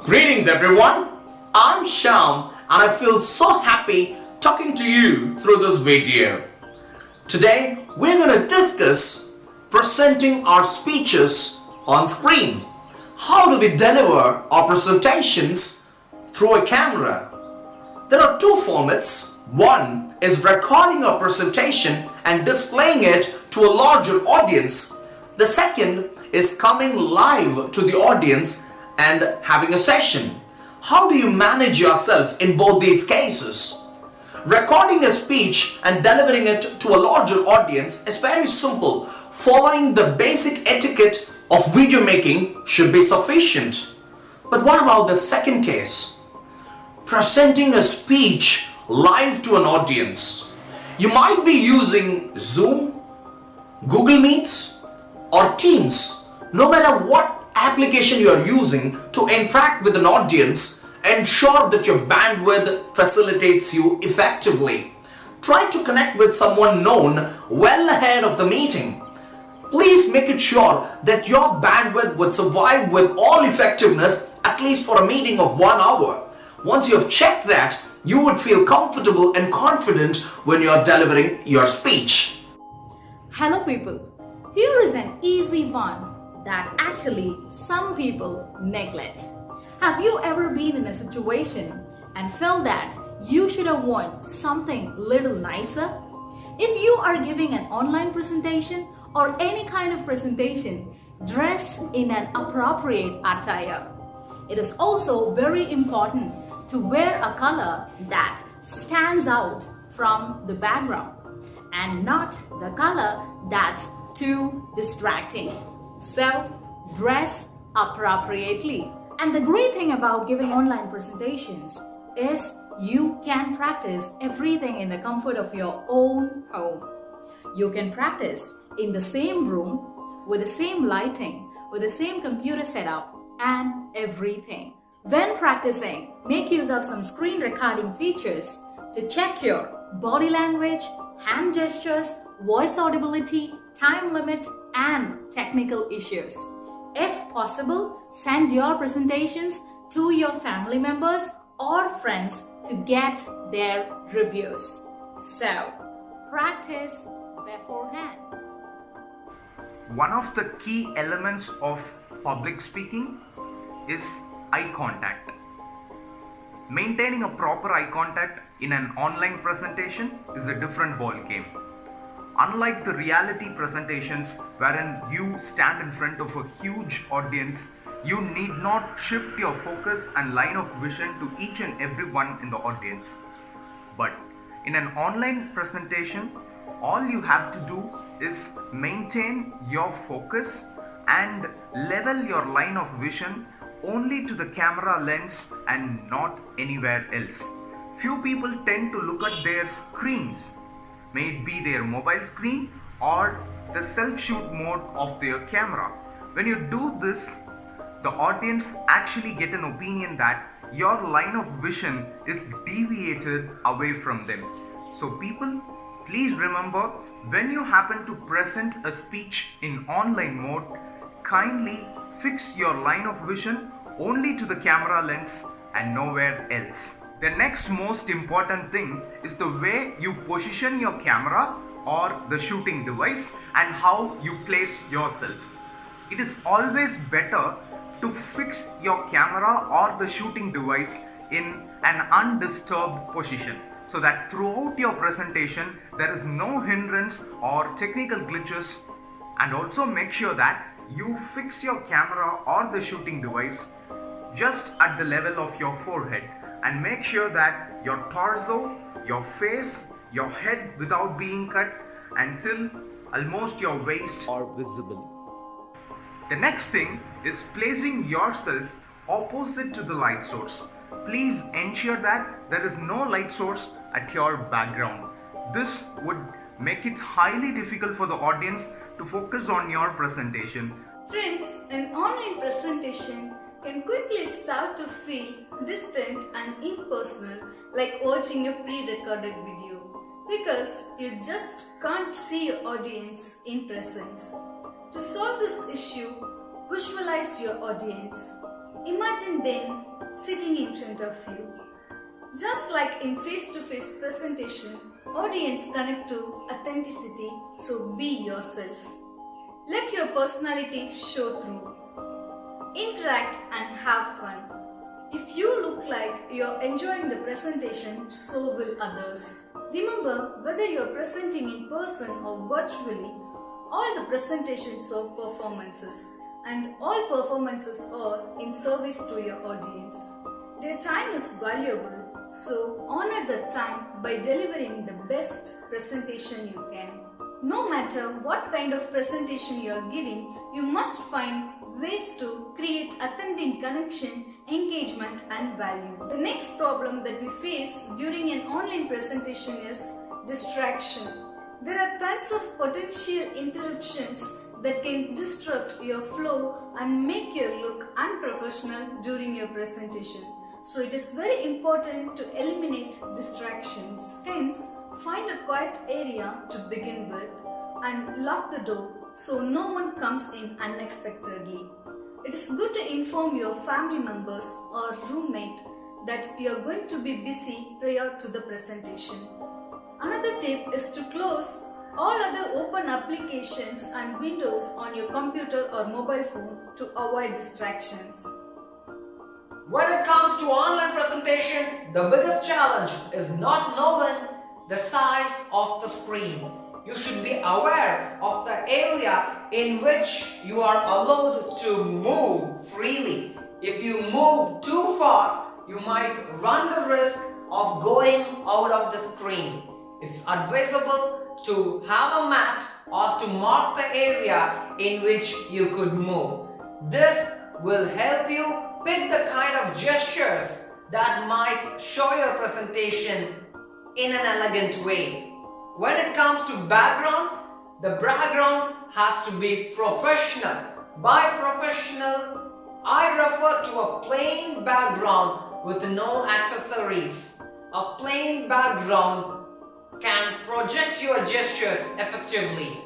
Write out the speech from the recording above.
Greetings everyone, I'm Shyam and I feel so happy talking to you through this video. Today we're going to discuss presenting our speeches on screen. How do we deliver our presentations through a camera? There are two formats. One is recording a presentation and displaying it to a larger audience. The second is coming live to the audience and having a session. How do you manage yourself in both these cases? Recording a speech and delivering it to a larger audience is very simple. Following the basic etiquette of video making should be sufficient. But what about the second case? Presenting a speech live to an audience. You might be using Zoom, Google Meets, or Teams. No matter what application you are using to interact with an audience, ensure that your bandwidth facilitates you effectively. Try to connect with someone known well ahead of the meeting. Please make it sure that your bandwidth would survive with all effectiveness at least for a meeting of 1 hour. Once you have checked that, you would feel comfortable and confident when you are delivering your speech. Hello people, here is an easy one that actually some people neglect. Have you ever been in a situation and felt that you should have worn something little nicer? If you are giving an online presentation or any kind of presentation, dress in an appropriate attire. It is also very important to wear a color that stands out from the background and not the color that's too distracting. So, dress appropriately. And the great thing about giving online presentations is you can practice everything in the comfort of your own home. You can practice in the same room, with the same lighting, with the same computer setup, and everything. When practicing, make use of some screen recording features to check your body language, hand gestures, voice audibility, time limit, and technical issues. If possible, send your presentations to your family members or friends to get their reviews. So, practice beforehand. One of the key elements of public speaking is eye contact. Maintaining a proper eye contact in an online presentation is a different ball game. Unlike the reality presentations wherein you stand in front of a huge audience, you need not shift your focus and line of vision to each and every one in the audience. But in an online presentation, all you have to do is maintain your focus and level your line of vision only to the camera lens and not anywhere else. Few people tend to look at their screens, may it be their mobile screen or the self-shoot mode of their camera. When you do this, the audience actually get an opinion that your line of vision is deviated away from them. So people, please remember, when you happen to present a speech in online mode, kindly fix your line of vision only to the camera lens and nowhere else. The next most important thing is the way you position your camera or the shooting device and how you place yourself. It is always better to fix your camera or the shooting device in an undisturbed position so that throughout your presentation there is no hindrance or technical glitches, and also make sure that you fix your camera or the shooting device just at the level of your forehead, and make sure that your torso, your face, your head without being cut until almost your waist Are visible. The next thing is placing yourself opposite to the light source. Please ensure that there is no light source at your background. This would make it highly difficult for the audience to focus on your presentation. Friends, an online presentation can quickly start to feel distant and impersonal, like watching a pre-recorded video, because you just can't see your audience in presence. To solve this issue, visualize your audience. Imagine them sitting in front of you. Just like in face-to-face presentation, audience connect to authenticity, so be yourself. Let your personality show through. Interact and have fun. If you look like you're enjoying the presentation, so will others. Remember, whether you're presenting in person or virtually, all the presentations are performances, and all performances are in service to your audience. Their time is valuable, so honor the time by delivering the best presentation you can. No matter what kind of presentation you are giving, you must find ways to create authentic connection, engagement and value. The next problem that we face during an online presentation is distraction. There are tons of potential interruptions that can disrupt your flow and make you look unprofessional during your presentation. So it is very important to eliminate distractions. Hence, find a quiet area to begin with and lock the door so no one comes in unexpectedly. It is good to inform your family members or roommate that you are going to be busy prior to the presentation. Another tip is to close all other open applications and windows on your computer or mobile phone to avoid distractions. When it comes to online presentations, the biggest challenge is not knowing the size of the screen. You should be aware of the area in which you are allowed to move freely. If you move too far, you might run the risk of going out of the screen. It's advisable to have a mat or to mark the area in which you could move. This will help you pick the kind of gestures that might show your presentation in an elegant way. When it comes to background, the background has to be professional. By professional, I refer to a plain background with no accessories. A plain background can project your gestures effectively.